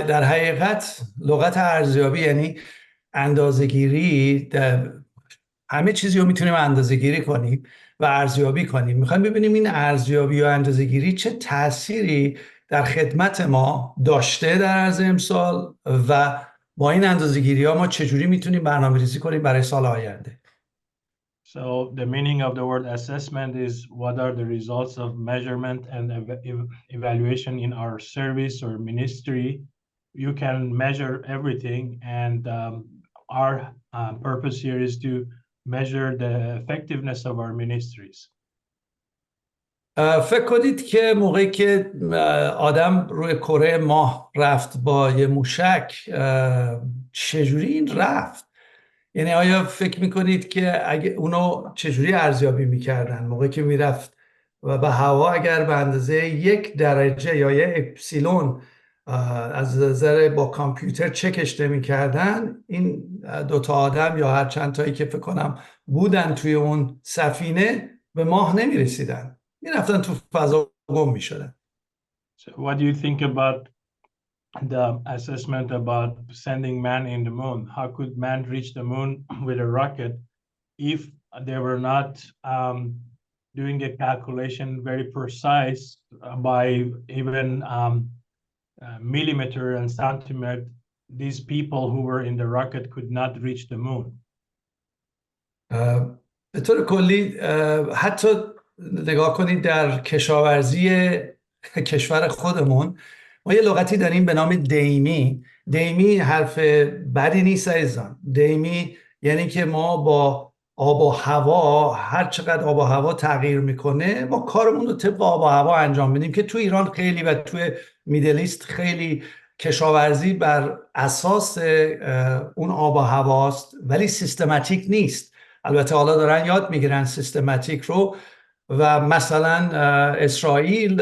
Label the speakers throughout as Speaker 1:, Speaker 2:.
Speaker 1: در حقیقت لغت ارزیابی یعنی اندازه‌گیری. همه چیزی رو میتونیم اندازه‌گیری کنیم و ارزیابی کنیم. میخوایم ببینیم این ارزیابی و اندازه‌گیری چه تأثیری در خدمت ما داشته در عرض امسال و با این اندازه‌گیری ها ما چجوری میتونیم برنامه‌ریزی کنیم برای سال آینده.
Speaker 2: So the meaning of the word assessment is what are the results of measurement and evaluation in our service or ministry. You can measure everything, and our purpose here is to measure the effectiveness of our ministries.
Speaker 1: فکر کنید که موقعی که آدم روی کره ماه رفت با یه موشک، چجوری این رفت؟ یعنی آیا فکر میکنید که اگه اونو چجوری ارزیابی میکردن موقعی که میرفت و به هوا اگر به اندازه 1 درجه یا 1 اپسیلون از نظر با کامپیوتر چکش نمیکردن، این دوتا آدم یا هر چند تایی که فکر کنم بودن توی اون سفینه به ماه نمیرسیدن، میرفتن تو فضا گم میشدن.
Speaker 2: So what do you think about the assessment about sending man in the moon? How could man reach the moon with a rocket if they were not doing a calculation very precise by even millimeter and centimeter? These people who were in the rocket could not reach the moon.
Speaker 1: به طور کلی حتی نگاه کنید در کشاورزی کشور خودمون ما یه لغتی داریم به نام دیمی. دیمی حرف بدی نیست عزیزان. دیمی یعنی که ما با آب و هوا، هر چقدر آب و هوا تغییر میکنه ما کارمون رو طبق آب و هوا انجام بدیم، که تو ایران خیلی و تو میدل ایست خیلی کشاورزی بر اساس اون آب و هواست، ولی سیستماتیک نیست. البته حالا دارن یاد میگیرن سیستماتیک رو و مثلا اسرائیل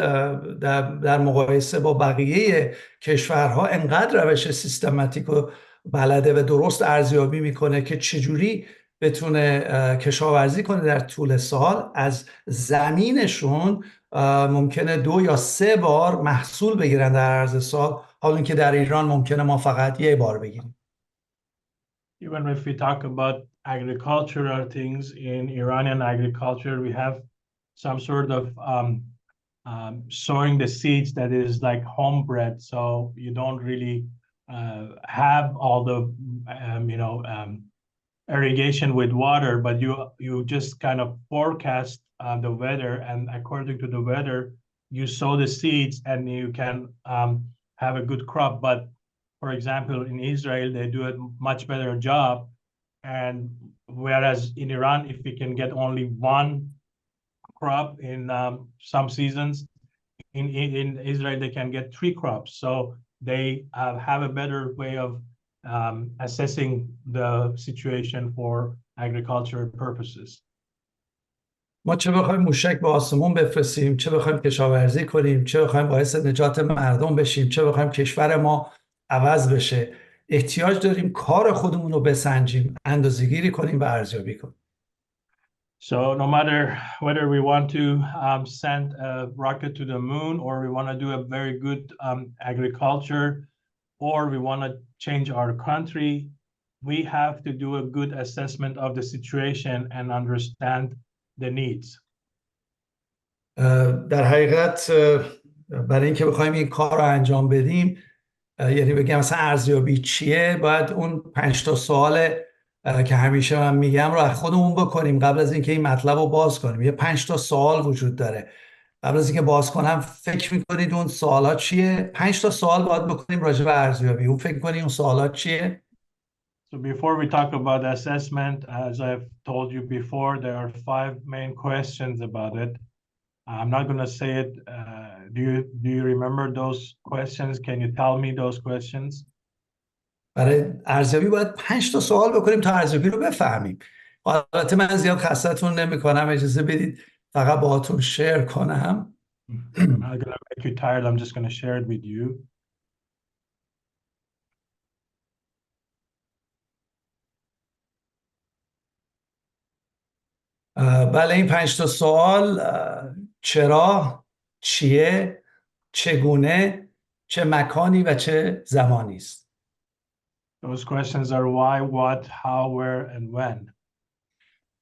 Speaker 1: در مقایسه با بقیه کشورها انقدر روش سیستماتیک و بلده و درست ارزیابی میکنه که چجوری بتونه کشاورزی کنه در طول سال. از زمینشون ممکنه 2 یا 3 بار محصول بگیرن در عرض سال، حالا که در ایران ممکنه ما فقط 1 بار بگیریم.
Speaker 2: Even if we talk about agricultural things in Iranian agriculture, we have some sort of sowing the seeds that is like homebred, so you don't really have all the irrigation with water, but you just kind of forecast the weather, and according to the weather you sow the seeds and you can have a good crop. But for example, in Israel they do a much better job, and whereas in Iran if we can get only 1 crop in some seasons, in Israel they can get 3 crops, so they have a better way of assessing the situation for agricultural purposes.
Speaker 1: ما چه بخوایم موشک به آسمون بفرستیم، چه بخوایم کشاورزی کنیم، چه بخوایم باعث نجات مردم بشیم، چه بخوایم کشور ما عوض بشه، احتیاج داریم کار خودمون رو بسنجیم، اندازه‌گیری کنیم و ارزیابی کنیم.
Speaker 2: So no matter whether we want to send a rocket to the moon, or we want to do a very good agriculture, or we want to change our country, we have to do a good assessment of the situation and understand the needs.
Speaker 1: در حقیقت برای اینکه بخوایم این کار رو انجام بدیم، یعنی بگم مثلا ارزیابی چیه، باید اون 5 تا سوال که همیشه من میگم رو از خودمون بکنیم قبل از اینکه این مطلب رو باز کنیم. یه 5 تا سوال وجود داره. قبل از اینکه باز کنم فکر میکنید اون سوالا چیه؟ 5 تا سوال باید بکنیم راجع به ارزیابی. اون فکر کنید اون سوالا چیه؟
Speaker 2: So before we talk about assessment, as I've told you before, there are 5 main questions about it. I'm not going to say it. Do you remember those questions? Can you tell me those questions?
Speaker 1: برای ارزیابی باید 5 تا سوال بکنیم تا ارزیابی رو بفهمیم. البته من زیاد خستتون نمی‌کنم، اجازه بدید فقط باهاتون شیر کنم.
Speaker 2: I'm not going to make you tired. I'm just going to share it with you.
Speaker 1: بله، این 5 تا سوال چرا، چیه، چگونه چه مکانی و چه زمانی است.
Speaker 2: Those questions are why, what, how, where, and when.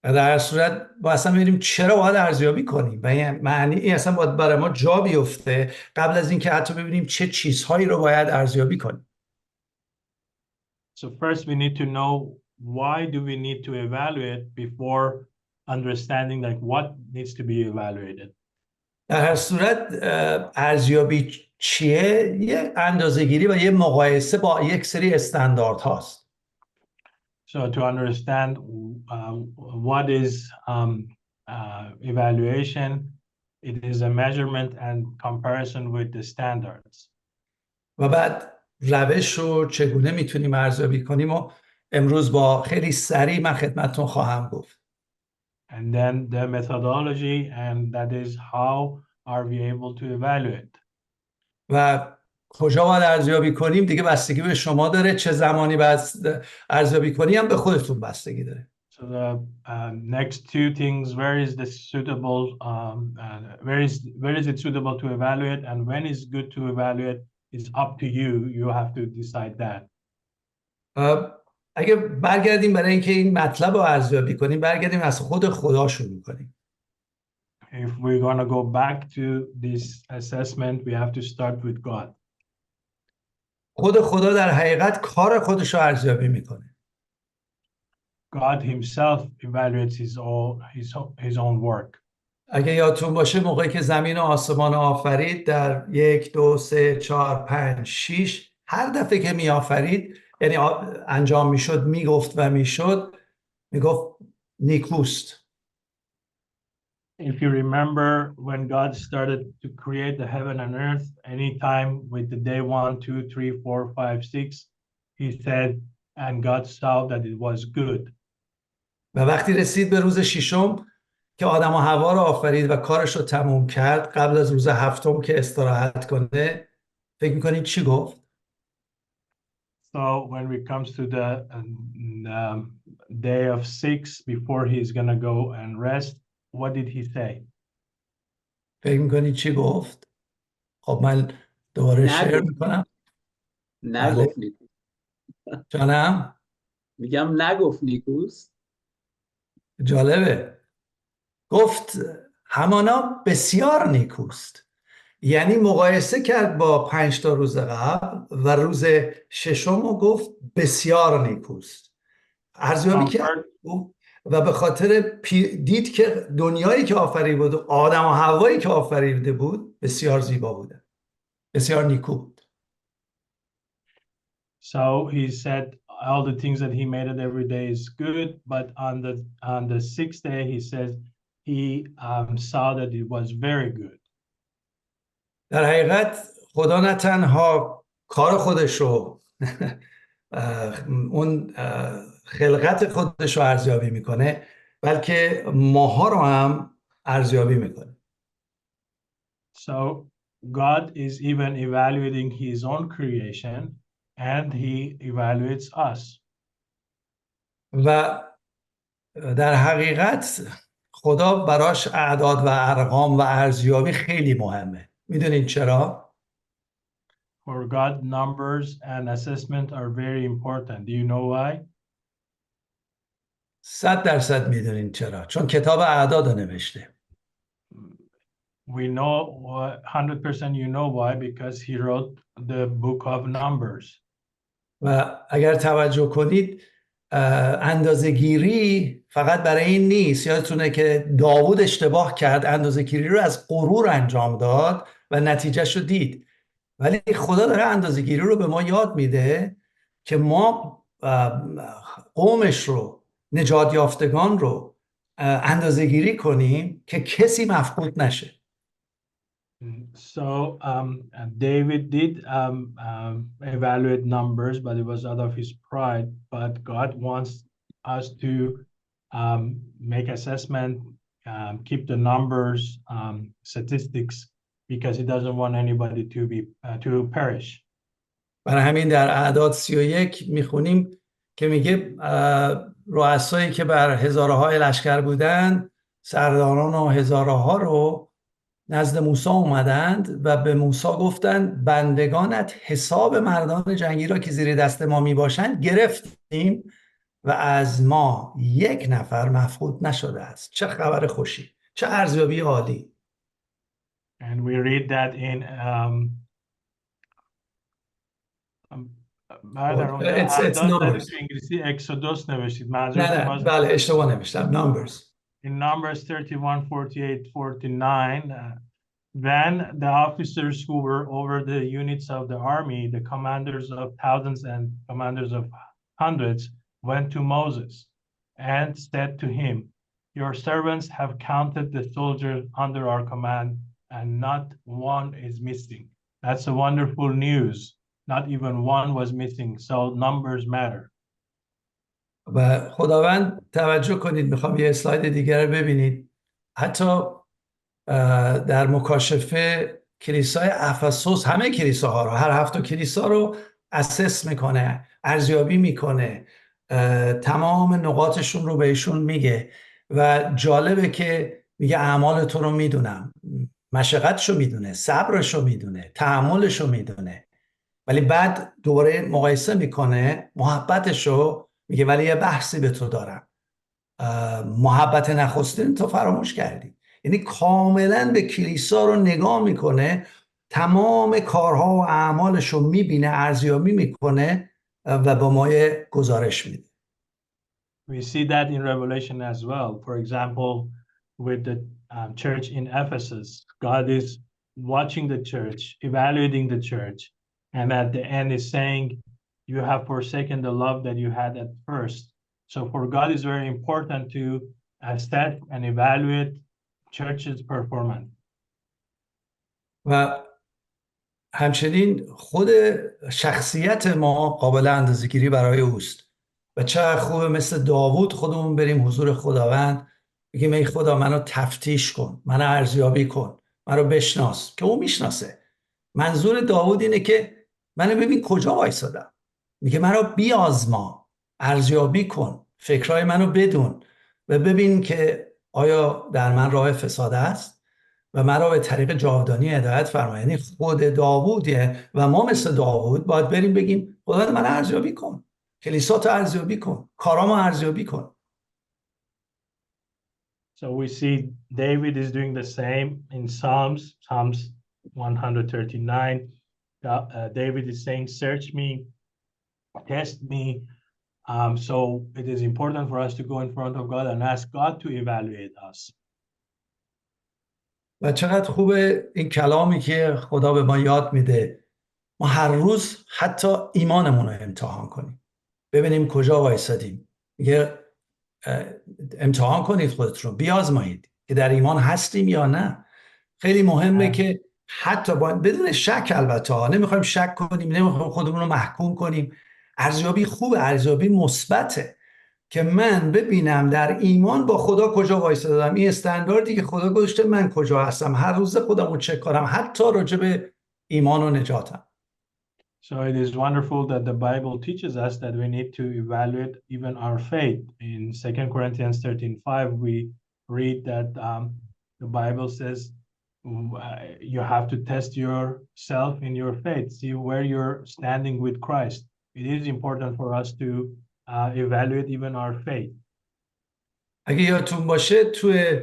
Speaker 1: و در هر صورت با اصلا ببینیم چرا باید ارزیابی کنیم و این معنی این اصلا باید برای ما جا بیفته قبل از اینکه حتی ببینیم چه چیزهایی رو باید ارزیابی کنیم.
Speaker 2: So first we need to know why do we need to evaluate before understanding like what needs to be evaluated.
Speaker 1: در هر صورت ارزیابی چیه؟ یه اندازه‌گیری و یه مقایسه با یک سری استاندارد هاست.
Speaker 2: So to understand what is evaluation, it is a measurement and comparison with the standards.
Speaker 1: و بعد روش رو چگونه میتونیم ارزیابی کنیم و امروز با خیلی سریع من خدمتتون خواهم گفت.
Speaker 2: And then the methodology, and that is how are we able to evaluate.
Speaker 1: و کجا باید ارزیابی کنیم دیگه بستگی به شما داره، چه زمانی باید ارزیابی کنیم هم به خودتون بستگی داره.
Speaker 2: So the next two things, where is the suitable, where is it suitable to evaluate, and when is good to evaluate is up to you. You have to decide that.
Speaker 1: اگه برگردیم برای اینکه این مطلب رو ارزیابی کنیم برگردیم از خود خدا شروع کنیم.
Speaker 2: If we're going to go back to this assessment, we have to start with God.
Speaker 1: خود خدا در حقیقت کار خودش رو ارزیابی میکنه.
Speaker 2: God himself evaluates his own work.
Speaker 1: اگه یادتون باشه موقعی که زمین و آسمان آفرید در 1 2 3 4 5 6 هر دفعه که می آفرید یعنی انجام میشد میگفت و میشد میگفت نیکوست.
Speaker 2: If you remember when God started to create the heaven and earth, anytime with the day 1, 2, 3, 4, 5, 6, he said, and God saw that it was good.
Speaker 1: و وقتی رسید به روز ششم که آدم و حوا رو آفرید و کارش رو تموم کرد قبل از روز هفتم که استراحت کنه فکر میکنید چی گفت؟
Speaker 2: So when it comes to the day of 6 before he's gonna go and rest, what did he say?
Speaker 1: فکر میکنید چی گفت؟ خب من دوباره شعر میکنم.
Speaker 3: نگفت نیکوست.
Speaker 1: جانم؟
Speaker 3: میگم نگفت نیکوست.
Speaker 1: جالبه. گفت همانا بسیار نیکوست. یعنی مقایسه کرد با 5 تا روز قبل و روز ششم رو گفت بسیار نیکوست. ارزیابی کرد و به خاطر دید که دنیایی که آفریده بود و آدم و حوایی که آفریده بود بسیار زیبا بوده، بسیار نیکو بود.
Speaker 2: So he said all the things that he made it every day is good, but on the sixth day he says he saw that it was very good.
Speaker 1: در حقیقت خدا نه تنها کار خودش رو اون خلقت خودش رو ارزیابی میکنه بلکه ماها رو هم ارزیابی میکنه.
Speaker 2: So God is even evaluating his own creation and he evaluates us.
Speaker 1: و در حقیقت خدا براش اعداد و ارقام و ارزیابی خیلی مهمه. میدونید چرا؟
Speaker 2: For God, numbers and assessment are very important. Do you know why?
Speaker 1: 100% میدونید چرا؟ چون کتاب اعداد رو نوشته.
Speaker 2: We know 100% you know why, because he wrote the book of numbers.
Speaker 1: و اگر توجه کنید اندازه‌گیری فقط برای این نیست. یادتونه که داوود اشتباه کرد، اندازه‌گیری رو از غرور انجام داد و نتیجهش رو دید. ولی خدا داره اندازه‌گیری رو به ما یاد میده که ما قومش رو، نجات یافتگان رو اندازه‌گیری کنیم که کسی مفقود نشه.
Speaker 2: So David did evaluate numbers, but it was out of his pride. But God wants us to make assessment, keep the numbers, statistics, because he doesn't want anybody to perish.
Speaker 1: برای همین در اعداد 31 میخونیم که میگه رؤسایی که بر هزارهای لشکر بودن سرداران و هزارها رو نزد موسی اومدند و به موسی گفتند بندگانت حساب مردان جنگی را که زیر دست ما می باشند گرفتیم و از ما یک نفر مفقود نشده است. چه خبر خوشی، چه ارزیابی عالی.
Speaker 2: And we read that in
Speaker 1: It's numbers.
Speaker 2: تو انگلیسی اکسودوس نوشتید.
Speaker 1: نه بله اشتباه نوشتم. Numbers.
Speaker 2: In Numbers 31, 48, 49, then the officers who were over the units of the army, the commanders of thousands and commanders of hundreds, went to Moses and said to him, your servants have counted the soldiers under our command and not one is missing. That's a wonderful news. Not even one was missing. So numbers matter.
Speaker 1: و خداوند توجه کنید، میخوام یه اسلاید دیگر رو ببینید. حتی در مکاشفه کلیسای افسوس همه کلیساها رو، هر 7 کلیسا رو اسس میکنه، ارزیابی میکنه، تمام نقاطشون رو بهشون میگه و جالبه که میگه اعمال تو رو میدونم، مشقتشو میدونه، صبرشو میدونه، تحملشو میدونه، ولی بعد دوباره مقایسه میکنه محبتشو، میگه ولی یه بحثی به تو دارم، محبت نخستین تو فراموش کردی. یعنی کاملا به کلیسا رو نگاه میکنه، تمام کارها و اعمالش رو میبینه، ارزیابی میکنه و با ما گزارش میده.
Speaker 2: We see that in Revelation as well. For example, with the church in Ephesus, God is watching the church, evaluating the church, and at the end is saying, you have forsaken the love that you had at first. So for God, it's very important to assess and evaluate church's performance.
Speaker 1: و همچنین خود شخصیت ما قابل اندازه‌گیری برای اوست و چه خوبه مثل داوود خودمون بریم حضور خداوند بگیم ای خدا منو تفتیش کن، منو ارزیابی کن، منو بشناس، که او میشناسه. منظور داوود اینه که منو ببین کجا وایسادم، میگه منو بیازما، ارزیابی کن، فکرای منو بدون و ببین که آیا در من راه فساد است و مرا به طریق جاودانی هدایت فرما. یعنی خود داوودیه و ما مثل داوود باید بریم بگیم خدا من ارزیابی کن، کلیساتو ارزیابی کن، کارامو ارزیابی کن.
Speaker 2: So we see David is doing the same in Psalms 139. David is saying, search me, test me. So it is important for us to go in front of God and ask God to evaluate us.
Speaker 1: و چقدر خوبه این کلامی که خدا به ما یاد میده، ما هر روز حتی ایمانمون رو امتحان کنیم، ببینیم کجا وایسادیم. میگه امتحان کنید خودت رو، بیازمایید که در ایمان هستیم یا نه. خیلی مهمه که حتی بدون شک، البته نمیخوایم شک کنیم، نمیخوایم خودمون رو محکوم کنیم. ارزیابی خوبه، ارزیابی مثبته که من ببینم در ایمان با خدا کجا وایسادم، این استانداردی که خدا گذاشته من کجا هستم، هر روز خودم رو چک کنم حتی راجع به ایمان و نجاتم.
Speaker 2: So it is wonderful that the Bible teaches us that we need to evaluate even our faith. In 2 Corinthians 13:5, we read that the Bible says you have to test yourself in your faith, see where you're standing with Christ. It is important for us to evaluate even our faith.
Speaker 1: اگه یادتون باشه توی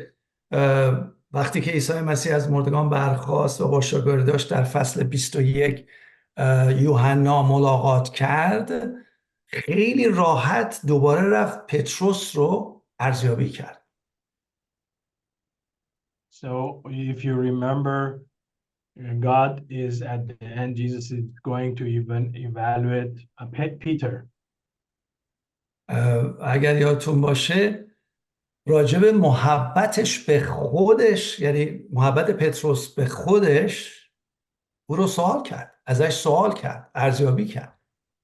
Speaker 1: وقتی که عیسی مسیح از مردگان برخاست و با شاگرداش در فصل 21 یوحنا ملاقات کرد، خیلی راحت دوباره رفت پتروس رو ارزیابی کرد.
Speaker 2: So if you remember, God is at the end, Jesus is going to even evaluate Peter.
Speaker 1: اگر یادتون باشه راجب محبتش به خودش، یعنی محبت پتروس به خودش، او رو سوال کرد، ازش سوال کرد، ارزیابی کرد.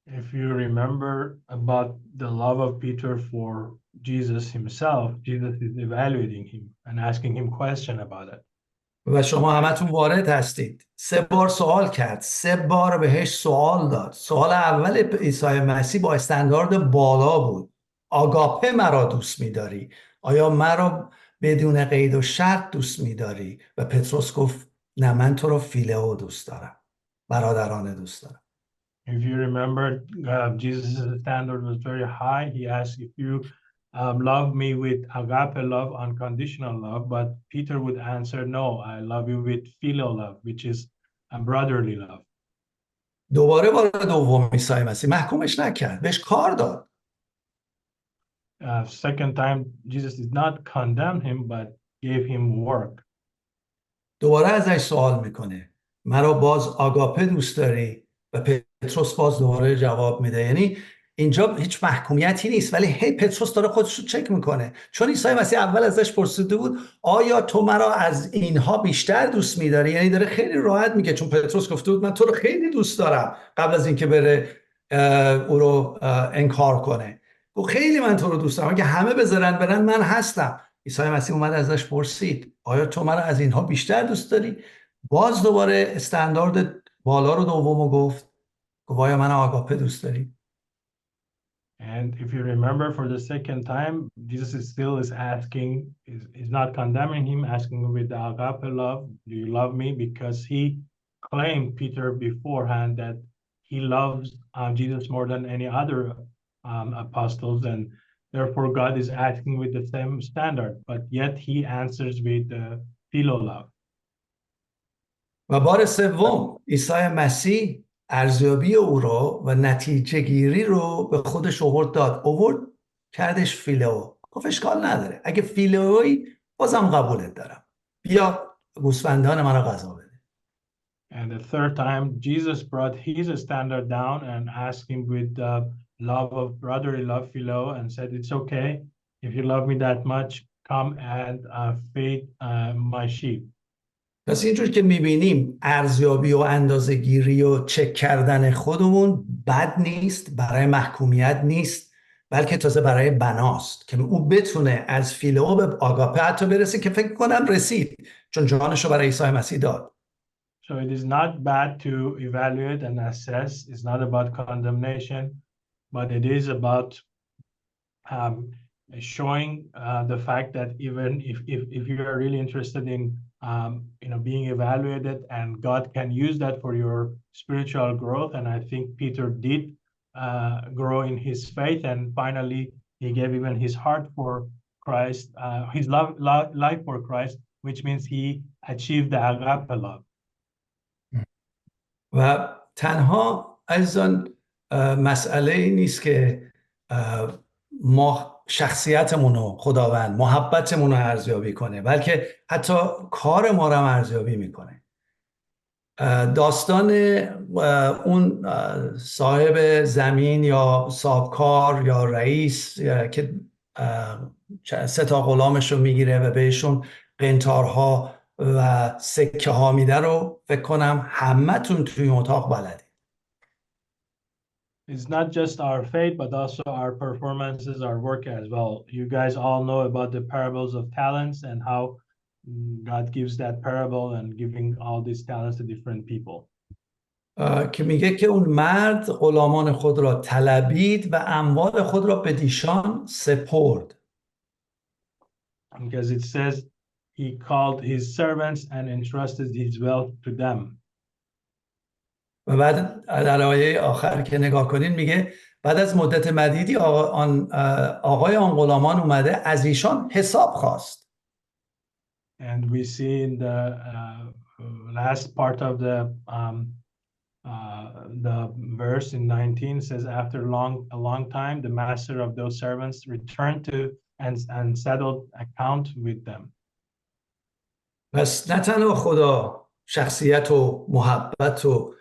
Speaker 2: If you remember about the love of Peter for Jesus himself, Jesus is evaluating him and asking him question about it.
Speaker 1: و شما همتون وارد هستید. 3 بار سوال کرد، 3 بار بهش سوال داد. سوال اول عیسی مسیح با استاندارد بالا بود. آگاپه مرا دوست می‌داری؟ آیا مرا بدون قید و شرط دوست می‌داری؟ و پتروس گفت نه، من تو رو فیلئو دوست دارم، برادرانه دوست دارم.
Speaker 2: If you remember, Jesus' standard was very high. He asked if you love me with agape love, unconditional love, but Peter would answer, no, I love you with filial love, which is a brotherly love.
Speaker 1: دوباره بار دوم عیسی مسیح محکومش نکرد، بهش کار داد.
Speaker 2: Second time, Jesus did not condemn him, but gave him work.
Speaker 1: دوباره ازش سوال میکنه مرا باز آگاپه دوست داری؟ و پتروس باز دوباره جواب میده. یعنی اینجا هیچ محکومیتی نیست، ولی هی پتروس داره خودش رو چک میکنه، چون عیسی مسیح اول ازش پرسیده بود آیا تو مرا از اینها بیشتر دوست میداری؟ یعنی داره خیلی راحت میگه، چون پتروس گفته بود من تو رو خیلی دوست دارم قبل از اینکه بره او رو انکار کنه. گفت خیلی من تو رو دوست دارم، اگه همه بذارن برن من هستم. عیسی مسیح اومد ازش پرسید آیا تو مرا از اینها بیشتر دوست داری؟ باز دوباره استاندارد بالا رو دومو گفت آیا من آگاپه دوست داری؟
Speaker 2: And if you remember, for the second time, Jesus is asking, is not condemning him, asking him with the agape love, do you love me? Because he claimed Peter beforehand that he loves Jesus more than any other apostles, and therefore God is asking with the same standard, but yet he answers with philo love.
Speaker 1: و بار سوم عیسی مسیح ارزیابی او رو و نتیجه گیری رو به خودش آورد کردش فیلئو. گفت اشکال نداره، اگه فیلئویی بازم قبولت دارم، بیا گوسفندان من رو غذا بده.
Speaker 2: And the third time Jesus brought his standard down and asked him with the love of brotherly love, philo, and said it's okay if you love me that much, come and feed my sheep.
Speaker 1: پس اینجور که میبینیم ارزیابی و اندازه‌گیری و چک کردن خودمون بد نیست، برای محکومیت نیست، بلکه تازه برای بناست که او بتونه از فیلئو به آگاپه حتی برسه که فکر کنم رسید، چون جانشو برای عیسی مسیح داد.
Speaker 2: So it is not bad to evaluate and assess. It's not about condemnation, but it is about showing the fact that even if you are really interested in being evaluated, and God can use that for your spiritual growth. And I think Peter did grow in his faith, and finally he gave even his heart for Christ, his life for Christ, which means he achieved the agape love.
Speaker 1: و تنها عزیزان مسئله نیست که ما شخصیتمون رو خداوند محبتمون رو ارزیابی کنه، بلکه حتی کار ما رو هم ارزیابی میکنه. داستان اون صاحب زمین یا صاحبکار یا رئیس که 3 غلامش رو میگیره و بهشون قنطارها و سکه ها میده رو فکر کنم همتون توی اتاق بلدید.
Speaker 2: It's not just our faith, but also our performances, our work as well. You guys all know about the parables of talents and how God gives that parable and giving all these talents to different people.
Speaker 1: که میگه که اون مرد غلامان خود را طلبید و اموال خود را به دیشان سپرد.
Speaker 2: Because it says he called his servants and entrusted his wealth to them.
Speaker 1: و بعد در آیه آخر که نگاه کنین میگه بعد از مدت مدیدی آقای آن غلامان اومده از ایشان حساب خواست.
Speaker 2: And we see in the last part of the verse in 19 says after a long time the master of those servants returned to and settled account with them.
Speaker 1: پس نه تنها خدا شخصیت و محبت و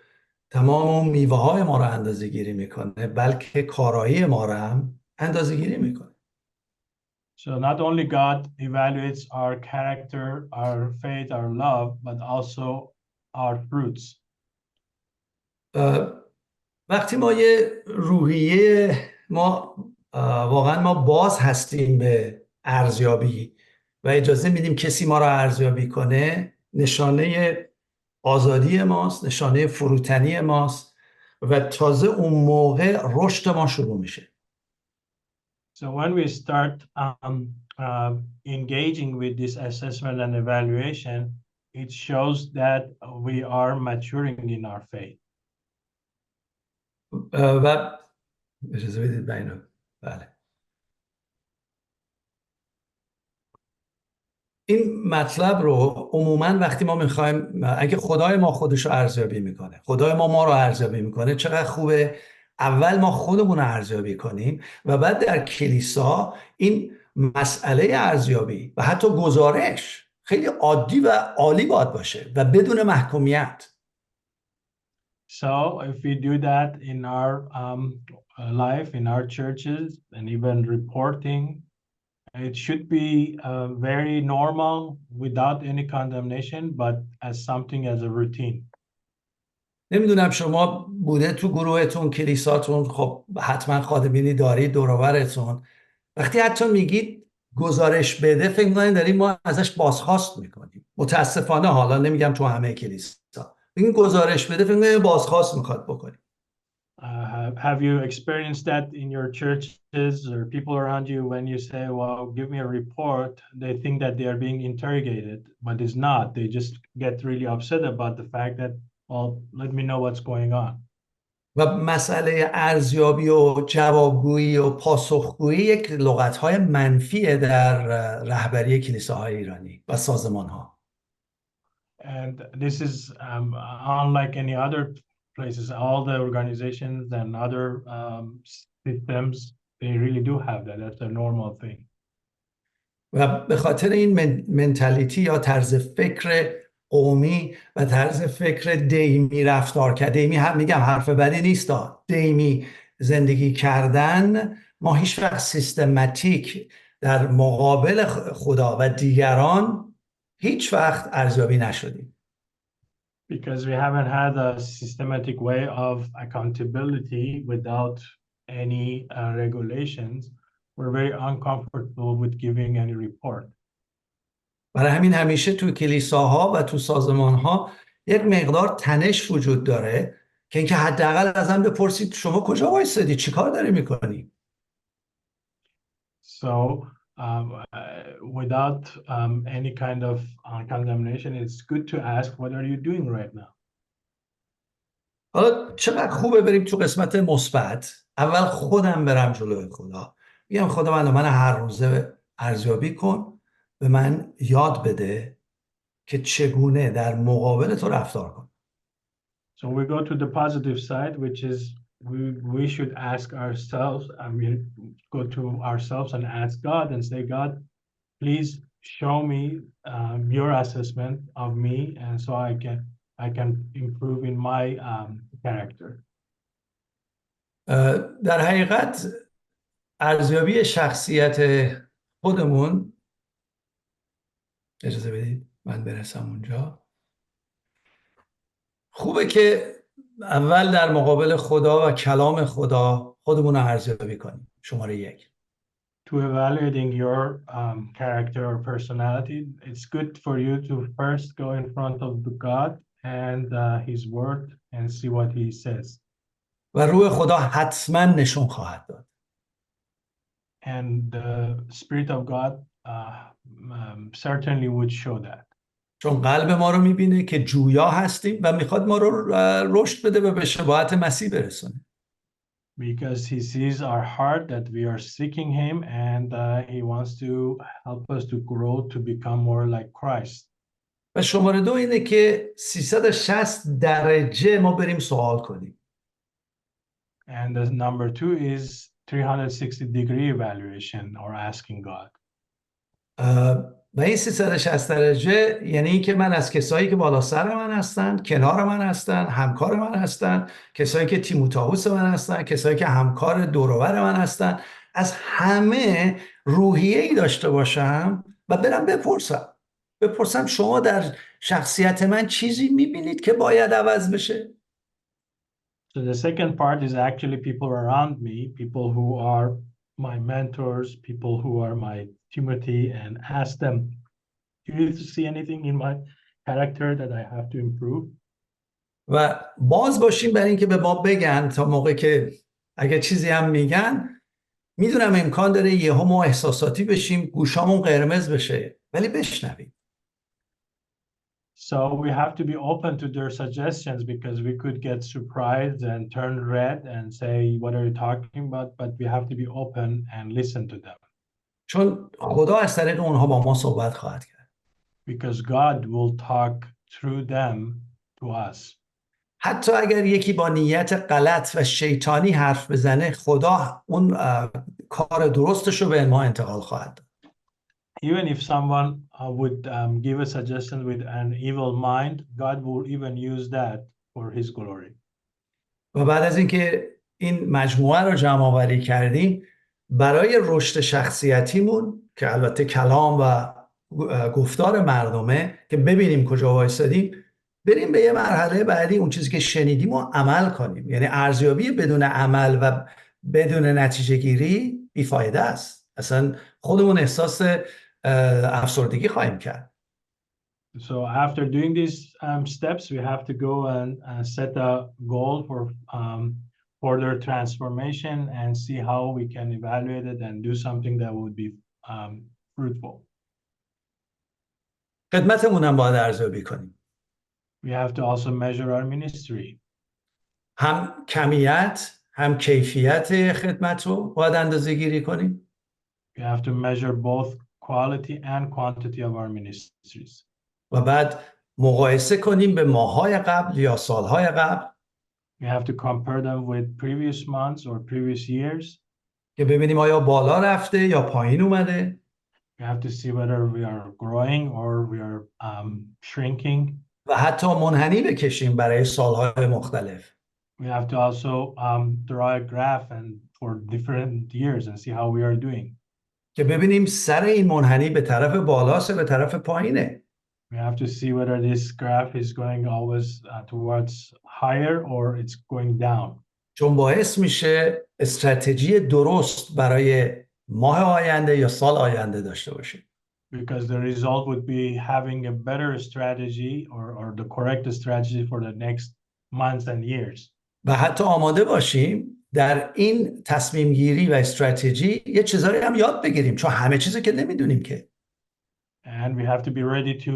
Speaker 1: تمام اون میوه های ما رو اندازه گیری میکنه، بلکه کارایی ما رو هم اندازه گیری میکنه.
Speaker 2: So not only God evaluates our character, our faith, our love, but also our fruits.
Speaker 1: وقتی ما یه روحیه واقعا ما باز هستیم به ارزیابی و اجازه میدیم کسی ما رو ارزیابی کنه، نشانه آزادی ماست، نشانه فروتنی ماست و تازه اون موقع رشد ما شروع میشه.
Speaker 2: So when we start engaging with this assessment and evaluation, it shows that we are maturing in our faith.
Speaker 1: و اجازه بدید من اینو بله این مطلب رو عموما وقتی ما میخوایم اگه خدای ما خودش رو ارزیابی میکنه خدای ما رو ارزیابی میکنه چقدر خوبه اول ما خودمون رو ارزیابی کنیم و بعد در کلیسا این مسئله ارزیابی و حتی گزارش خیلی عادی و عالی باید باشه و بدون محکومیت.
Speaker 2: So if we do that in our life, in our churches, and even reporting, it should be very normal without any condemnation, but as something as a routine.
Speaker 1: نمیدونم شما بوده تو گروهتون کلیساتون خب حتما خادمینی دارید دور و برتون وقتی حتی میگید گزارش بده فکر می‌کنید داریم ما ازش بازخواست میکنیم متاسفانه حالا نمیگم تو همه کلیسا این گزارش بده فکر می‌کنید بازخواست میخواد بکنیم.
Speaker 2: Have you experienced that in your churches or people around you when you say, well, give me a report, they think that they are being interrogated, but it's not. They just get really upset about the fact that, well, let me know what's going on.
Speaker 1: و مسئله ارزیابی و جوابگویی و پاسخگویی یک لغت‌های منفیه در رهبری کلیساهای ایرانی و سازمان‌ها.
Speaker 2: And this is unlike any other places, all the organizations and other systems, they really do have that. That's a normal thing.
Speaker 1: و به خاطر این منتالیتی یا طرز فکر قومی و طرز فکر دیمی رفتار کرده دیمی هم میگم حرف بدی نیست دیمی زندگی کردن ما هیچ وقت سیستماتیک در مقابل خدا و دیگران هیچ وقت ارزیابی نشدیم.
Speaker 2: Because we haven't had a systematic way of accountability without any regulations, we're very uncomfortable with giving any report.
Speaker 1: برای همین همیشه تو کلیساها و تو سازمانها یک مقدار تنش وجود داره که اینکه حداقل ازم بپرسید شما کجا وایسادی چی کار داری میکنی.
Speaker 2: So without any kind of condemnation, it's good to ask, what are you doing right now?
Speaker 1: حالا چقدر خوبه بریم تو قسمت مثبت. اول خودم برم جلوی خدا میگم خدا من هر روزه ارزیابی کن به من یاد بده که چگونه در مقابل تو رفتار کنم.
Speaker 2: So we go to the positive side, which is we should ask ourselves, go to ourselves and ask God and say, God, please show me your assessment of me, and so I can improve in my character.
Speaker 1: در حقیقت ارزیابی شخصیت خودمون اجازه بدید من برسم اونجا خوبه که اول در مقابل خدا و کلام خدا خودمون رو ارزیابی کنیم. شماره 1
Speaker 2: To evaluating your character or personality, it's good for you to first go in front of the God and His Word and see what He says.
Speaker 1: و روح خدا حتما نشون خواهد داد.
Speaker 2: And the Spirit of God certainly would show that.
Speaker 1: چون قلب ما رو میبینه که جویا هستیم و میخواد ما رو رشد بده و به شباهت مسیح برسونه.
Speaker 2: Because he sees our heart that we are seeking him and he wants to help us to grow to become more like Christ.
Speaker 1: و شماره 2 اینه که 360 درجه ما بریم سوال کنیم.
Speaker 2: And the number 2 is 360-degree evaluation or asking God.
Speaker 1: و این 360 درجه یعنی این که من از کسایی که بالا سر من هستن، کنار من هستن، همکار من هستن، کسایی که تیموتائوس من هستن، کسایی که همکار دور و بر من هستن، از همه روحیه‌ای داشته باشم و برم بپرسم شما در شخصیت من چیزی میبینید که باید عوض بشه؟
Speaker 2: So the second part is actually people around me, people who are my mentors, people who are my Timothy, and ask them, do you see anything in my character that I have to improve?
Speaker 1: و باز باشیم برای اینکه به ما بگن تا موقع که اگه چیزی هم میگن میدونم امکان داره یهو ما احساساتی بشیم، گوشامون قرمز بشه، ولی بشنویم.
Speaker 2: So we have to be open to their suggestions because we could get surprised and turn red and say, what are you talking about? But we have to be open and listen to them.
Speaker 1: چون خدا از طریق اونها با ما صحبت خواهد کرد.
Speaker 2: Because God will talk through them to us.
Speaker 1: حتی اگر یکی با نیت غلط و شیطانی حرف بزنه، خدا اون کار درستش رو به ما انتقال خواهد داد.
Speaker 2: Even if someone would give a suggestion with an evil mind, God will even use that for His glory.
Speaker 1: و بعد از اینکه این مجموعه رو جمع آوری کردیم، برای رشد شخصیتیمون که البته کلام و گفتار مردمه، که ببینیم کجا وایسادیم، بریم به یه مرحله بعدی، اون چیزی که شنیدیم و عمل کنیم. یعنی ارزیابی بدون عمل و بدون نتیجه گیری بیفایده است. اصلا خودمون احساس افسردگی خواهیم کرد.
Speaker 2: So after doing these steps, we have to go and set a goal for further transformation and see how we can evaluate it and do something that would be fruitful.
Speaker 1: خدمتمون هم باید ارزیابی کنیم.
Speaker 2: We have to also measure our ministry.
Speaker 1: هم کمیت هم کیفیت خدمت رو باید اندازه گیری کنیم.
Speaker 2: We have to measure both quality and quantity of our ministries.
Speaker 1: و بعد مقایسه کنیم به ماه‌های قبل یا سال‌های قبل.
Speaker 2: We have to compare them with previous months or previous years.
Speaker 1: که ببینیم آیا بالا رفته یا پایین اومده.
Speaker 2: We have to see whether we are growing or we are shrinking.
Speaker 1: و حتی منحنی بکشیم برای سال‌های مختلف.
Speaker 2: We have to also draw a graph and for different years and see how we are doing.
Speaker 1: که ببینیم سر این منحنی به طرف بالاست یا به طرف پایینه.
Speaker 2: We have to see whether this graph is going always towards higher or it's going down.
Speaker 1: چون باعث میشه استراتژی درست برای ماه آینده یا سال آینده داشته باشیم.
Speaker 2: Because the result would be having a better strategy or the correct strategy for the next months and years.
Speaker 1: و حتی آماده باشیم در این تصمیم گیری و استراتژی یه چیزایی هم یاد بگیریم، چون همه چیزو که نمیدونیم که.
Speaker 2: And we have to be ready to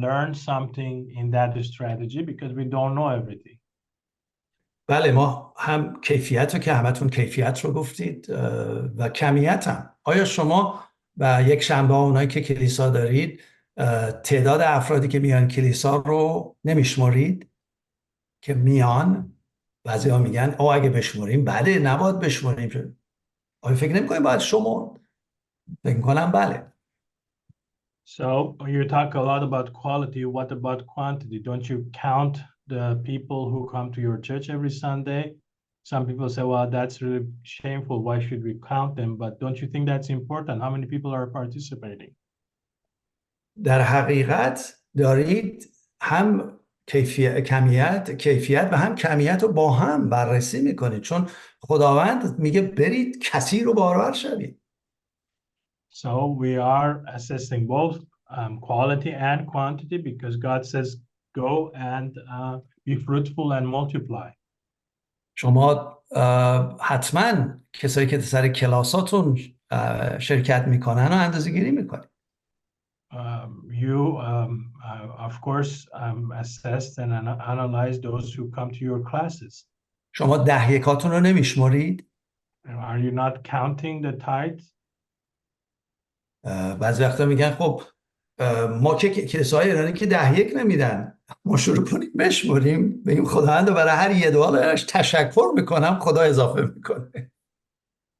Speaker 2: learn something in that strategy because we don't know everything.
Speaker 1: بله، ما هم کیفیت رو که همتون کیفیت رو گفتید و کمیت هم. آیا شما و یک شنبه اونایی که کلیسا دارید تعداد افرادی که میان کلیسا رو نمیشمرید؟ که میان، بعضی ها میگن اگه بشمریم بله، نباید بشمریم. آیا فکر نمی کنیم باید شما؟ فکر میکنم بله.
Speaker 2: So you talk a lot about quality. What about quantity? Don't you count the people who come to your church every Sunday? Some people say, well, that's really shameful. Why should we count them? But don't you think that's important? How many people are participating?
Speaker 1: در حقیقت دارید هم کیفیت و هم کمیت رو با هم بررسی میکنید، چون خداوند میگه برید کثیر و بارور شوید.
Speaker 2: So we are assessing both quality and quantity because God says go and be fruitful and multiply.
Speaker 1: شما حتما کسایی که سر کلاساتون شرکت میکنن و اندازه‌گیری میکنید.
Speaker 2: You of course assess and analyze those who come to your classes.
Speaker 1: شما دهیکاتون رو نمیشمرید؟
Speaker 2: Are you not counting the tithes?
Speaker 1: بعضی وقتا میگن خب ما که کلیساهای ایرانی که 10 نمیدن، ما شروع کنیم بشمریم، بگیم خداوند برای هر $1 تشکر میکنم، خدا اضافه میکنه.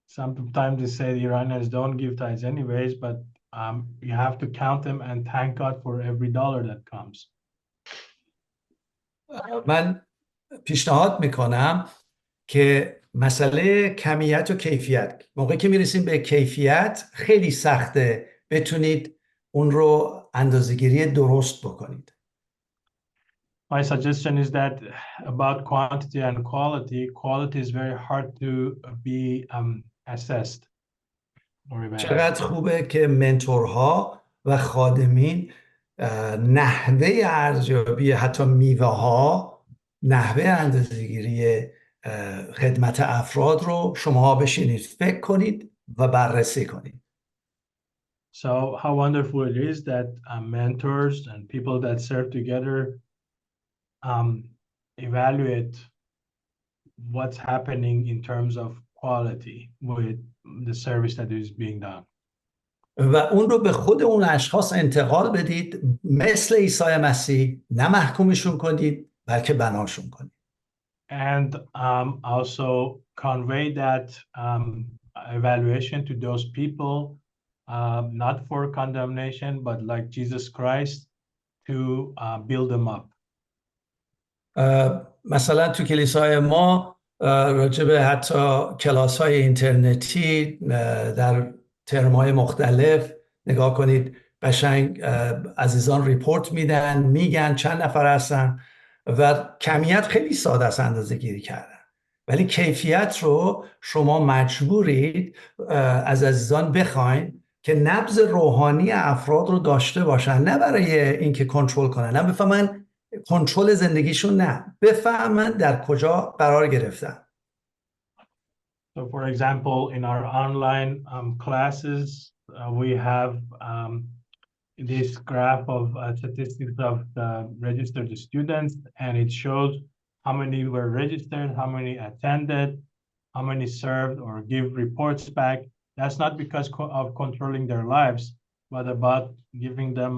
Speaker 2: Sometimes they say the Iranians don't give tithes anyways, but you have to count them and thank God for every dollar that comes.
Speaker 1: من پیشنهاد میکنم که مسئله کمیت و کیفیت، موقعی که میرسیم به کیفیت خیلی سخته بتونید اون رو اندازه‌گیری درست بکنید.
Speaker 2: My suggestion is that about quantity and quality is very hard to be assessed.
Speaker 1: چقدر خوبه که منتورها و خادمین نحوه ارزیابی حتی میوه ها، نحوه اندازه‌گیری خدمت افراد رو شما بشینید فکر کنید و بررسی کنید.
Speaker 2: So how wonderful it is that mentors and people that serve together evaluate what's happening in terms of quality with the service that is being done.
Speaker 1: و اون رو به خود اون اشخاص انتقال بدید، مثل عیسی مسیح، نه محکومشون کنید بلکه بناشون کنید.
Speaker 2: And also convey that evaluation to those people, not for condemnation, but like Jesus Christ, to build them up.
Speaker 1: مثلا تو کلیسای ما راجع به حتی کلاس‌های اینترنتی در ترم‌های مختلف نگاه کنید، قشنگ عزیزان ریپورت میدن، میگن چند نفر هستن و کمیت خیلی ساده است اندازه گیری کردن، ولی کیفیت رو شما مجبورید از عزیزان بخواین که نبض روحانی افراد رو داشته باشن، نه برای اینکه کنترل کنن، نه بفهمن کنترل زندگیشون، نه بفهمن در کجا قرار گرفتن.
Speaker 2: So for example, in our online classes, we have this graph of statistics of the registered students, and it shows how many were registered, how many attended, how many served or give reports back. That's not because of controlling their lives, but about giving them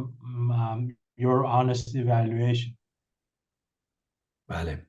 Speaker 2: your honest evaluation.
Speaker 1: بله.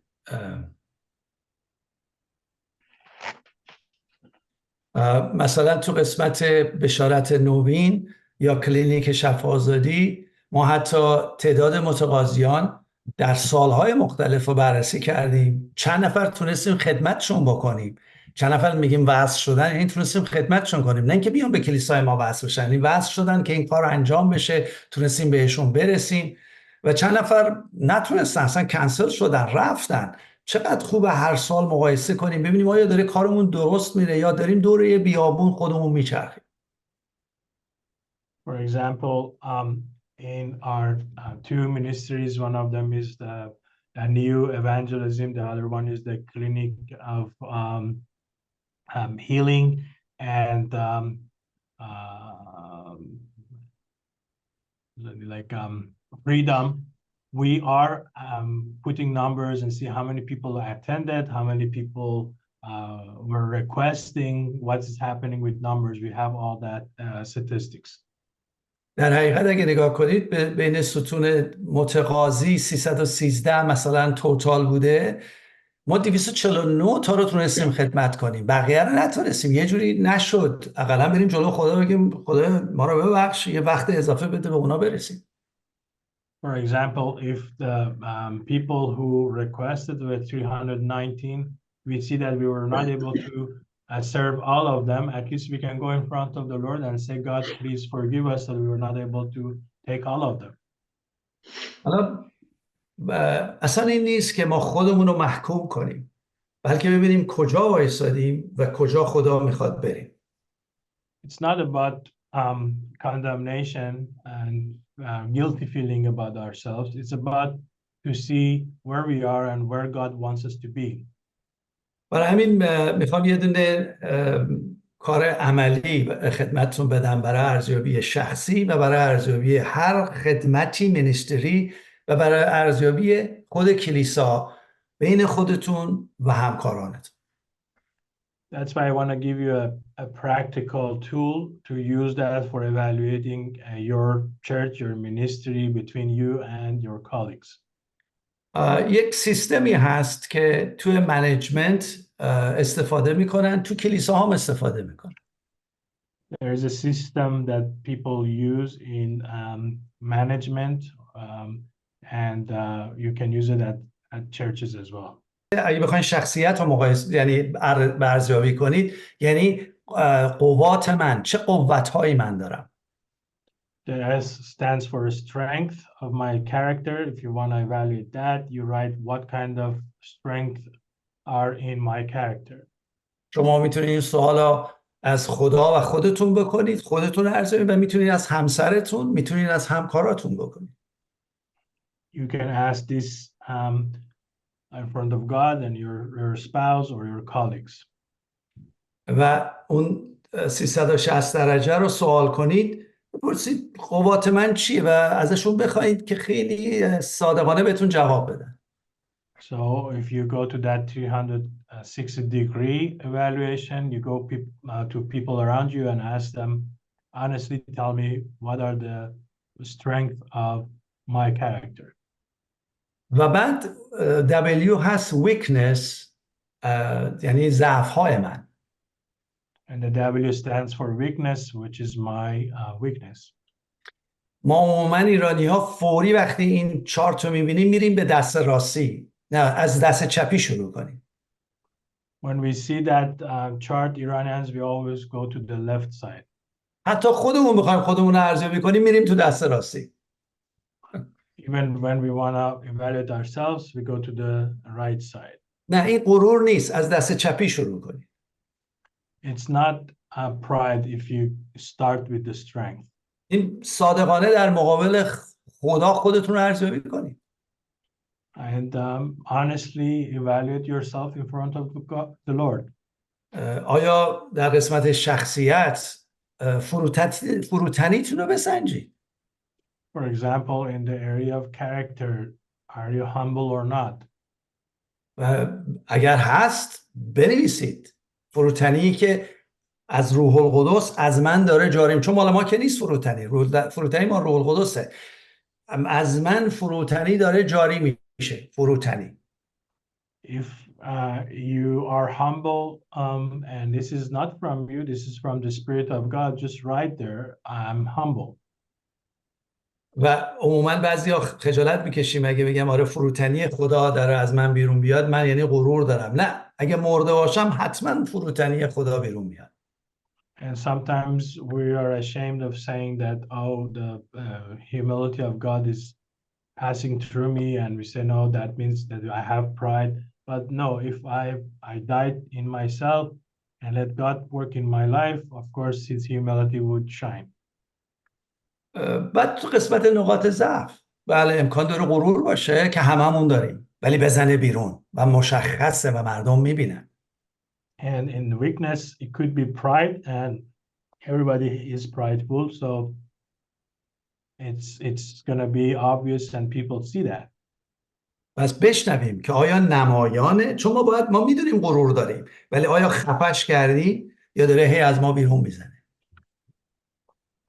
Speaker 1: مثلا تو قسمت بشارت نوین یا کلینیک شفاآزادی ما حتی تعداد متقاضیان در سالهای مختلف رو بررسی کردیم، چند نفر تونستیم خدمتشون بکنیم، چند نفر میگیم وصل شدن، این تونستیم خدمتشون کنیم، نه اینکه بیان به کلیسای ما وصل بشن، این وصل شدن که این کار انجام بشه، تونستیم بهشون برسیم و چند نفر نتونستن، اصلا کنسل شدن، رفتن. چقدر خوبه هر سال مقایسه کنیم ببینیم آیا داره کارمون درست میره یا داریم دور یه بیابون خودمون میچرخیم.
Speaker 2: For example, in our two ministries, one of them is the new evangelism, the other one is the clinic of healing and freedom. We are putting numbers and see how many people attended, how many people were requesting, what's happening with numbers. We have all that statistics.
Speaker 1: در حقیقت اگه نگاه کنید بین ستون متقاضی 313 مثلا توتال بوده، ما 249 تا رو تونستیم خدمت کنیم، بقیه رو نتونستیم، یه جوری نشد. اقلا بریم جلو خدا بگیم خدا ما رو ببخش، یه وقت اضافه بده به اونا برسیم.
Speaker 2: For example, if the people who requested were 319, we see that we were not able to serve all of them. At least we can go in front of the Lord and say, God, please forgive us that we were not able to take all of them.
Speaker 1: حالا اصلا این نیست که ما خودمون رو محکوم کنیم، بلکه ببینیم کجا وایسادیم و کجا خدا میخواد بریم.
Speaker 2: It's not about condemnation and guilty feeling about ourselves. It's about to see where we are and where God wants us to be.
Speaker 1: برای همین میخوام یه دونه کار عملی خدمتتون بدم برای ارزیابی شخصی و برای ارزیابی هر خدمتی منیستری و برای ارزیابی خود کلیسا بین خودتون و همکارانتون.
Speaker 2: That's why I want to give you a practical tool to use that for evaluating your church, your ministry between you and your colleagues.
Speaker 1: یک سیستمی هست که توی منیجمنت استفاده میکنن، تو کلیسا هم استفاده میکنن.
Speaker 2: There is a system that people use in management and you can use it at churches as well.
Speaker 1: اگه بخواید شخصیت رو مقایسه یعنی ارزیابی کنید، یعنی قوات من، چه قوت‌هایی من دارم.
Speaker 2: The S stands for strength of my character. If you want to evaluate that, you write what kind of strength are in my character.
Speaker 1: شما میتونید این سوالا از خدا و خودتون بکنید، خودتون ارزیابی، و میتونید از همسرتون، میتونید از همکاراتون بکنید.
Speaker 2: You can ask this in front of God and your spouse or your colleagues.
Speaker 1: و اون 360 درجه رو سوال کنید، بپرسید قوات من چیه و ازشون بخواید که خیلی صادقانه بهتون جواب بدن.
Speaker 2: So if you go to that 360-degree evaluation, you go to people around you and ask them, honestly, tell me what are the strengths of my character.
Speaker 1: و بعد W هست weakness، یعنی ضعف‌های من.
Speaker 2: And the W stands for weakness, which is my weakness.
Speaker 1: ما عموما ایرانی ها فوری وقتی این چارت رو میبینیم میریم به دست راستی، نه از دست چپی شروع کنیم.
Speaker 2: When we see that chart, Iranians, we always go to the left side.
Speaker 1: حتی خودمون بخوایم خودمون رو ارزیابی کنیم میریم تو دست راستی.
Speaker 2: Even when we want to evaluate ourselves, we go to the right side.
Speaker 1: نه این غرور نیست، از دست چپی شروع کنیم.
Speaker 2: It's not pride if you start with the strength.
Speaker 1: این صادقانه در مقابل خدا خودتون رو ارزیابی کنید.
Speaker 2: And honestly evaluate yourself in front of the Lord.
Speaker 1: آیا در قسمت شخصیت فروتنیتون رو بسنجید؟
Speaker 2: For example, in the area of character, are you humble or not?
Speaker 1: و اگر هست بنویسید فروتنی که از روح القدس از من داره جاری، چون مال ما که نیست فروتنی، فروتنی ما روح القدسه، از من فروتنی داره جاری میشه. فروتنی
Speaker 2: If you are humble and this is not from you, this is from the Spirit of God, just write there, I'm humble.
Speaker 1: و عموما بعضیا خجالت میکشیم اگه بگم آره فروتنی خدا داره از من بیرون بیاد، من یعنی غرور دارم. نه، اگه مرده باشم حتما فروتنی خدا بیرون میاد.
Speaker 2: And sometimes we are ashamed of saying that, oh, the humility of God is passing through me, and we say, no, that means that I have pride. But no, if I died in myself and let God work in my life, of course, His humility would shine.
Speaker 1: بعد تو قسمت نقاط ضعف، بله امکان داره غرور باشه که هممون داریم، ولی بزنه بیرون و مشخصه و مردم میبینن.
Speaker 2: And in weakness, it could be pride, and everybody is prideful, so it's gonna be obvious and people see that.
Speaker 1: پس بشنویم که آیا نمایانه، چون ما میدونیم غرور داریم، ولی آیا خفش کردی یا داره هی از ما بیرون میزنه؟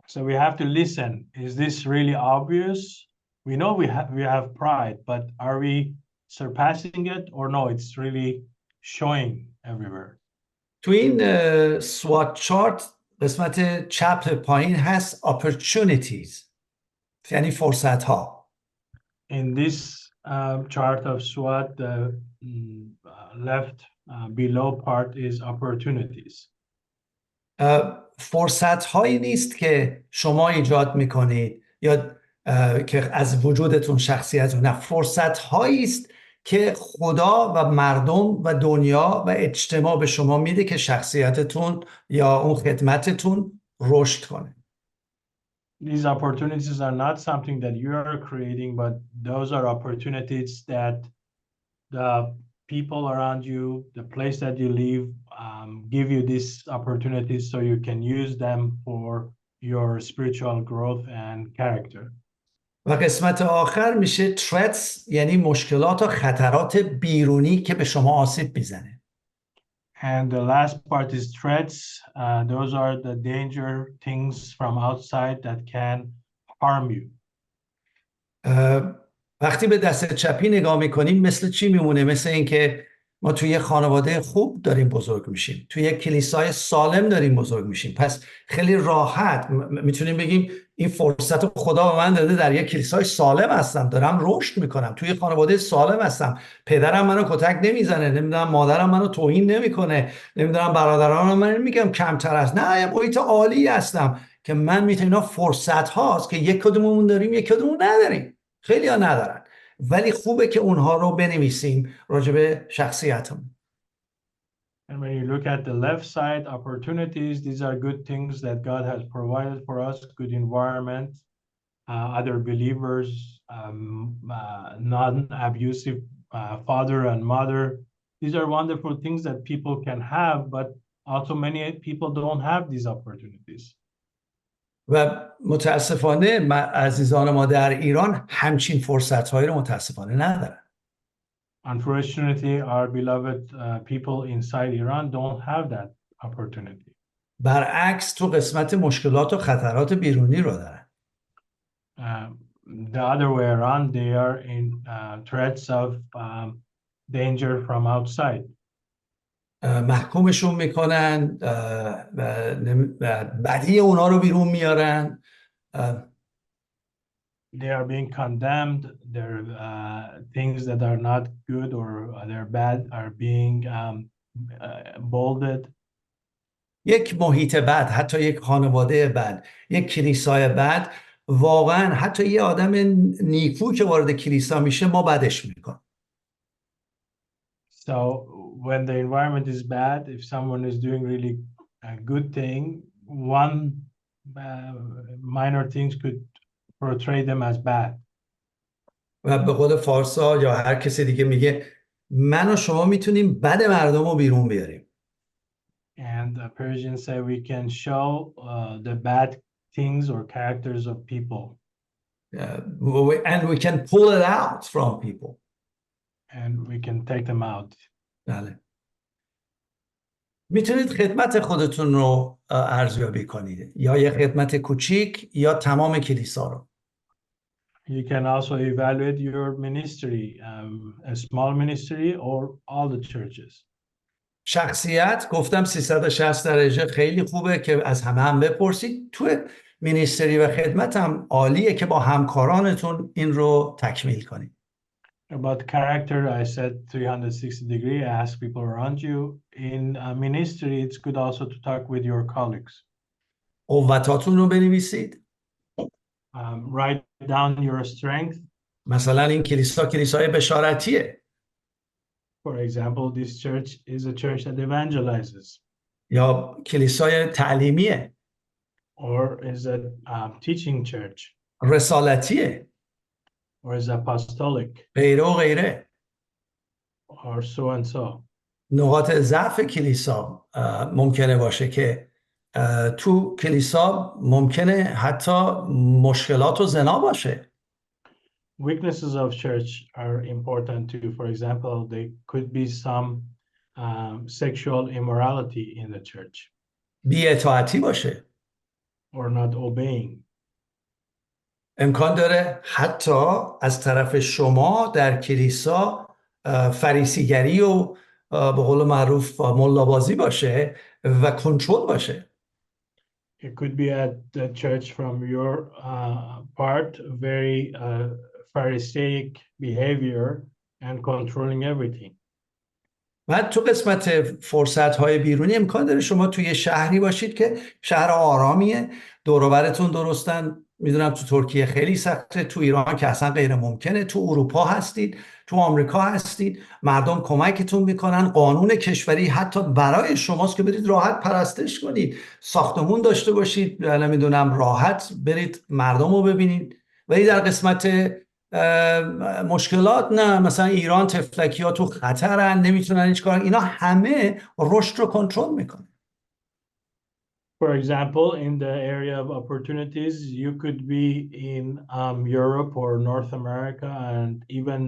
Speaker 2: So we have to listen. Is this really obvious? We know we have pride, but are we surpassing it or no? It's really showing everywhere.
Speaker 1: تو این SWOT چارت قسمت چپ پایین هست opportunities، یعنی فرصت ها.
Speaker 2: In this chart of SWOT, the left below part is opportunities.
Speaker 1: فرصت هایی نیست که شما ایجاد میکنید یا که از وجودتون شخصیتتون، نه، فرصت هایی است که خدا و مردم و دنیا و اجتماع به شما میده که شخصیتتون یا اون خدمتتون رشد کنه.
Speaker 2: These opportunities are not something that you are creating, but those are opportunities that the people around you, the place that you live, give you these opportunities so you can use them for your spiritual growth and character.
Speaker 1: و قسمت آخر میشه threats، یعنی مشکلات و خطرات بیرونی که به شما آسیب میزنه.
Speaker 2: And the last part is threats. Those are the danger things from outside that can harm you.
Speaker 1: وقتی به دست چپی نگاه میکنیم مثل چی میمونه؟ مثل اینکه ما توی یه خانواده خوب داریم بزرگ میشیم، توی یک کلیسای سالم داریم بزرگ میشیم، پس خیلی راحت میتونیم بگیم این فرصت رو خدا به من داده، در یک کلیسای سالم هستم، دارم رشد میکنم، توی خانواده سالم هستم، پدرم منو کتک نمیزنه، نمیدونم مادرم منو توهین نمیکنه، نمیدونم برادرانم من میگم کمتر است، نه یه محیط عالی هستم که من میتونم. اینا فرصت هاست که یک کدوممون داریم یک کدوممون نداریم، خیلی ها ندارن، ولی خوبه که اونها رو بنویسیم راجع به شخصیتمون.
Speaker 2: And when you look at the left side, opportunities, these are good things that God has provided for us, good environment, other believers, non-abusive father and mother. These are wonderful things that people can have, but also many people don't have these opportunities.
Speaker 1: و متاسفانه عزیزان ما در ایران همچین فرصت‌هایی رو متاسفانه ندارن.
Speaker 2: Unfortunately, our beloved people inside Iran don't have that opportunity.
Speaker 1: برعکس تو قسمت مشکلات و خطرات بیرونی رو دارن.
Speaker 2: The other way around, they are in threats of danger from outside.
Speaker 1: محکومشون میکنن بدی اونا رو بیرون میارن.
Speaker 2: They are being condemned. Their things that are not good or they're bad are being bolded.
Speaker 1: یک محیط بد، حتی یک خانواده بد، یک کلیسای بد، واقعا حتی یه آدم نیکو که وارد کلیسا میشه ما بدش میکنیم.
Speaker 2: So when the environment is bad, if someone is doing really a good thing, one minor things could portray them as bad.
Speaker 1: و به قول فارسا یا هر کسی دیگه میگه من و شما میتونیم بد مردم رو بیرون بیاریم.
Speaker 2: And the Persians say we can show the bad things or characters of people.
Speaker 1: And we can pull it out from people.
Speaker 2: And we can take them out.
Speaker 1: بله. میتونید خدمت خودتون رو ارزیابی کنید، یا یه خدمت کوچیک یا تمام کلیسا رو.
Speaker 2: You can also evaluate your ministry, a small ministry or all the churches.
Speaker 1: شخصیت گفتم 360 درجه خیلی خوبه که از همه هم بپرسید. تو مینیستری و خدمت هم عالیه که با همکارانتون این رو تکمیل کنید.
Speaker 2: About character, I said 360 degree, ask people around you. In ministry, it's good also to talk with your colleagues.
Speaker 1: قوتاتون رو بنویسید.
Speaker 2: Write down your strength.
Speaker 1: مثلا این کلیسای بشارتیه.
Speaker 2: For example, this church is a church that evangelizes.
Speaker 1: یا کلیسای تعلیمیه.
Speaker 2: Or is a teaching church.
Speaker 1: رسالتیه.
Speaker 2: Or is apostolic.
Speaker 1: غیره و غیره.
Speaker 2: Or so and so.
Speaker 1: نقاط ضعف کلیسا ممکنه باشه که تو کلیسا ممکنه حتی مشکلات و زنا باشه.
Speaker 2: Weaknesses of church are important too. For example, there could be some sexual immorality in the church.
Speaker 1: بی‌اطاعتی باشه.
Speaker 2: Or not obeying.
Speaker 1: امکان داره حتی از طرف شما در کلیسا فریسیگری و به قول معروف ملابازی باشه و کنترل باشه.
Speaker 2: It could be at the church from your part, very Pharisaic behavior and controlling everything.
Speaker 1: و تو قسمت فرصت‌های بیرونی امکان داره شما توی شهری باشید که شهر آرامیه، دور و برتون درستن. میدونم تو ترکیه خیلی سخته، تو ایران که اصلا غیر ممکنه، تو اروپا هستید، تو آمریکا هستید، مردم کمکتون میکنن، قانون کشوری حتی برای شماست که برید راحت پرستش کنید، ساختمون داشته باشید، نمیدونم راحت برید مردم رو ببینید. ولی در قسمت مشکلات نه، مثلا ایران تفلکی ها تو خطرن، نمیتونن هیچ کار، اینا همه رشد رو کنترل میکنه.
Speaker 2: For example, in the area of opportunities, you could be in Europe or North America, and even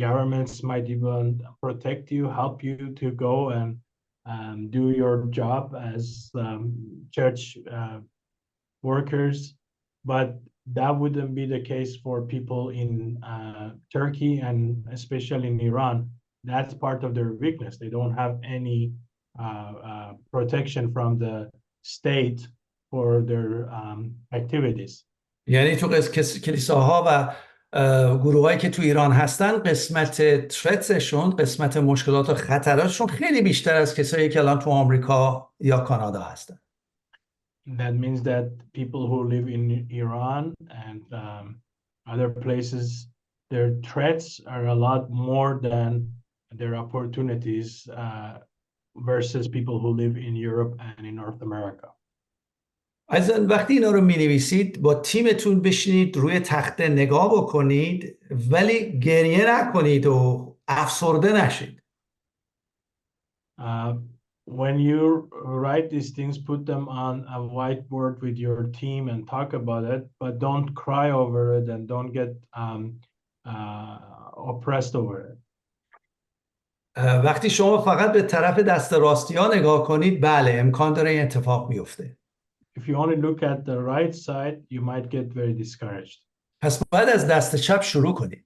Speaker 2: governments might even protect you, help you to go and do your job as church workers. But that wouldn't be the case for people in Turkey and especially in Iran. That's part of their weakness. They don't have any protection from the state for their activities.
Speaker 1: یعنی تو کلیساها و گروهایی که تو ایران هستن قسمت ترتشون، قسمت مشکلات و خطراتشون خیلی بیشتر از کسایی که الان تو آمریکا یا کانادا هستن.
Speaker 2: That means that people who live in Iran and other places, their threats are a lot more than their opportunities versus people who live in Europe and in North America.
Speaker 1: عزیزان وقتی اینا رو می‌نویسید با تیمتون بشینید روی تخته نگاه بکنید ولی گریه نکنید و افسرده نشید.
Speaker 2: When you write these things, put them on a whiteboard with your team and talk about it, but don't cry over it and don't get oppressed over it.
Speaker 1: وقتی شما فقط به طرف دست راستی ها نگاه کنید بله امکان داره این اتفاق بیفته.
Speaker 2: If you only look at the right side, you might get very discouraged.
Speaker 1: پس باید از دست چپ شروع کنید.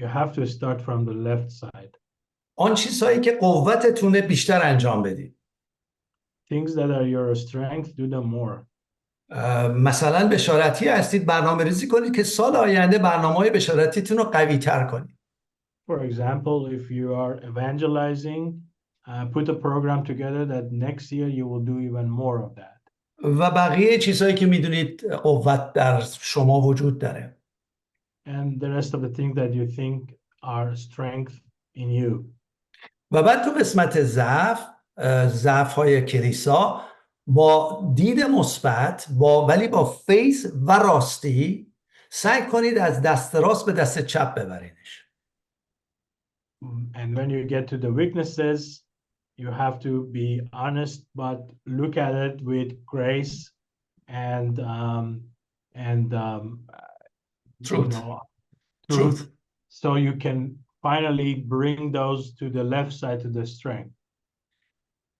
Speaker 2: You have to start from the left side.
Speaker 1: آن چیزهایی که قوتتونه بیشتر انجام بدید.
Speaker 2: Things that are your strength, do them more.
Speaker 1: مثلا بشارتی هستید برنامه ریزی کنید که سال آینده برنامه‌های بشارتیتون رو قوی تر کنید.
Speaker 2: For example, if you are evangelizing, put a program together that next year you will do even more of that.
Speaker 1: و بقیه چیزهایی که میدونید قوت در شما وجود داره.
Speaker 2: And the rest of the things that you think are strength in you.
Speaker 1: و بعد تو قسمت ضعف‌های کلیسا با دید مثبت ولی با فیض و راستی سعی کنید از دست راست به دست چپ ببرینش.
Speaker 2: And when you get to the weaknesses, you have to be honest, but look at it with grace and
Speaker 1: truth.
Speaker 2: Truth. So you can finally bring those to the left side to the strength.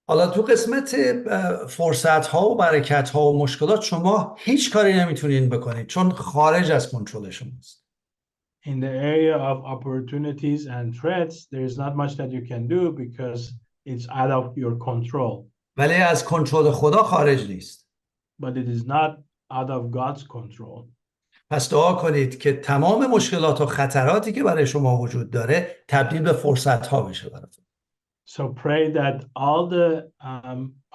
Speaker 1: حالا تو قسمت فرصت‌ها و برکت‌ها و مشکلات شما هیچ کاری نمیتونین بکنید چون خارج از کنترل شماست.
Speaker 2: In the area of opportunities and threats, there is not much that you can do because it's out of your control.
Speaker 1: ولی از کنترل خدا خارج نیست.
Speaker 2: But it is not out of God's control.
Speaker 1: پس دعا کنید که تمام مشکلات و خطراتی که برای شما وجود داره تبدیل به فرصت‌ها بشه براتون.
Speaker 2: So pray that all the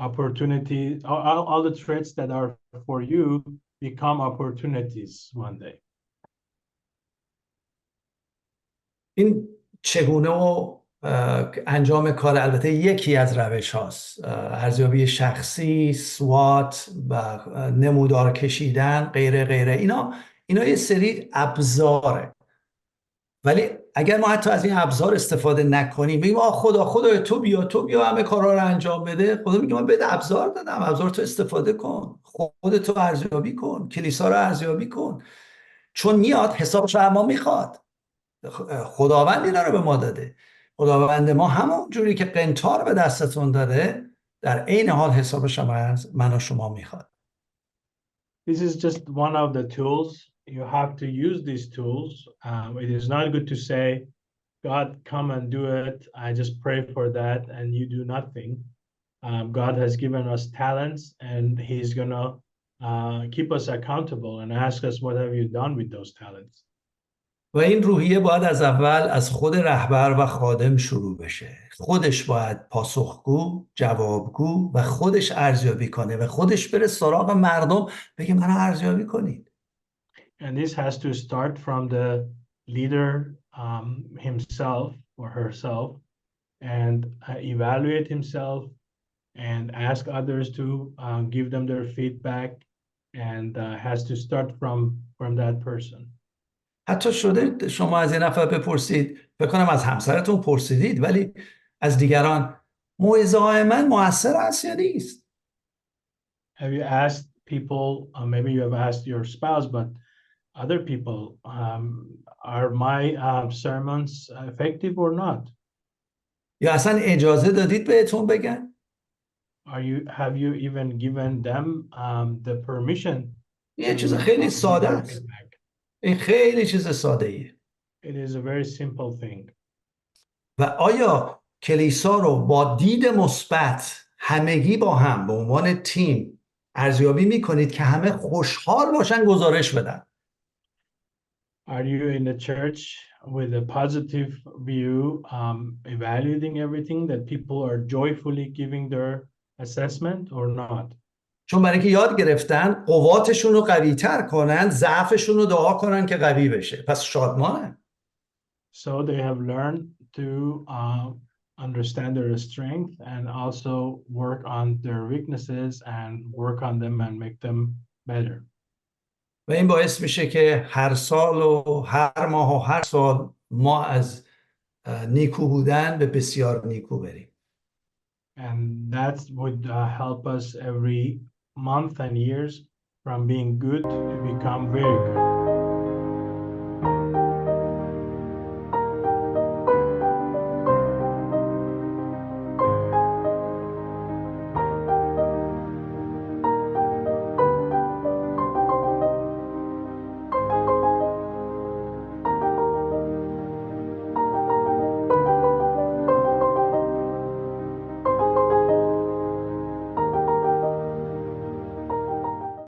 Speaker 2: opportunities, all the threats that are for you become opportunities one day.
Speaker 1: این چگونه و انجام کار البته یکی از روش هاست. ارزیابی شخصی، سوات و نمودار کشیدن غیره اینا یه سری ابزاره. ولی اگر ما حتی از این ابزار استفاده نکنیم بگیم خدا تو بیا همه کارا رو انجام بده، خدا میگه من بده ابزار دادم، ابزار تو استفاده کن، خودتو ارزیابی کن، کلیسا رو ارزیابی کن، چون میاد حسابش رو ما میخواد. خداوند اینا رو به ما داده. خداوند ما همون جوری که قنطار به دستتون داده در عین حال حسابش هم از من و شما میخواد.
Speaker 2: This is just one of the tools. You have to use these tools. It is not good to say, God, come and do it. I just pray for that and you do nothing. God has given us talents and he's going to keep us accountable and ask us, what have you done with those talents?
Speaker 1: و این روحیه باید از اول از خود رهبر و خادم شروع بشه. خودش باید پاسخگو، جوابگو و خودش ارزیابی کنه و خودش بره سراغ مردم بگه منو ارزیابی کنید.
Speaker 2: And this has to start from the leader himself or herself and evaluate himself and ask others to give them their feedback and has to start from that person.
Speaker 1: حتی شده شما از این نفر بپرسید، بکنم از همسرتون پرسیدید ولی از دیگران موعظه‌های من مؤثر است یا نیست؟
Speaker 2: Have you asked people, maybe you have asked your spouse, but other people, are my sermons effective or not?
Speaker 1: یا اصلا اجازه دادید بهتون بگن؟
Speaker 2: Have you even given them the permission?
Speaker 1: یه چیز خیلی ساده است. این خیلی چیز ساده ایه.
Speaker 2: It is a very simple thing.
Speaker 1: و آیا کلیسا رو با دید مثبت همگی با هم به عنوان تیم ارزیابی میکنید که همه خوشحال باشن گزارش بدن؟
Speaker 2: Are you in the church with a positive view, evaluating everything that people are joyfully giving their assessment or not?
Speaker 1: چون برای اینکه یاد گرفتن قواتشون رو قوی تر کنن، ضعفشون رو دعا کنن که قوی بشه. پس شادمانه.
Speaker 2: So they have learned to understand their strength and also work on their weaknesses and work on them and make them better.
Speaker 1: و این باعث میشه که هر سال و هر ماه و هر سال ما از نیکو بودن به بسیار نیکو بریم.
Speaker 2: And that would help us every month and years from being good to become very good.